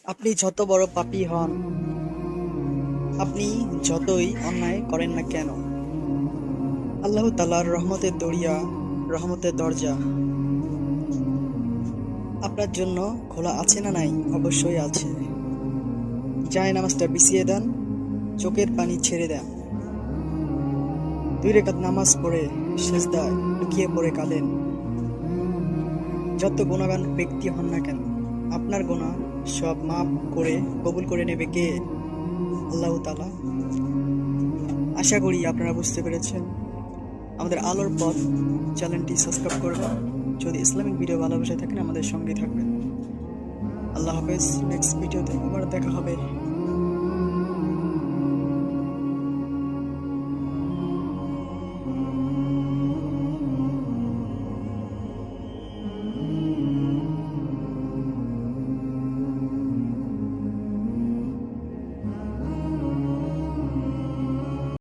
আপনি যত বড় পাপী হন, আপনি যতই অন্যায় করেন না কেন, আল্লাহ তাআলার রহমতের দরিয়া, রহমতের দরজা আপনার জন্য খোলা আছে না নাই? অবশ্যই আছে। জায় নামাজটা বিছিয়ে দেন, চোখের পানি ছেড়ে দেন, 2 রাকাত নামাজ পড়ে সেজদায় লুকিয়ে পড়ে কাঁদেন। যত গুণাগান ব্যক্তি হন না কেন, আপনার গুনাহ সব মাফ করে কবুল করে নেবে কে? আল্লাহ তাআলা। আশা করি আপনারা বুঝতে পেরেছেন। আমাদের আলোর পথ চ্যানেলটি সাবস্ক্রাইব করবেন। যদি ইসলামিক ভিডিও ভালোবেসে থাকেন আমাদের সঙ্গে থাকবেন। আল্লাহ হাফেজ। নেক্সট ভিডিওতে আবার দেখা হবে।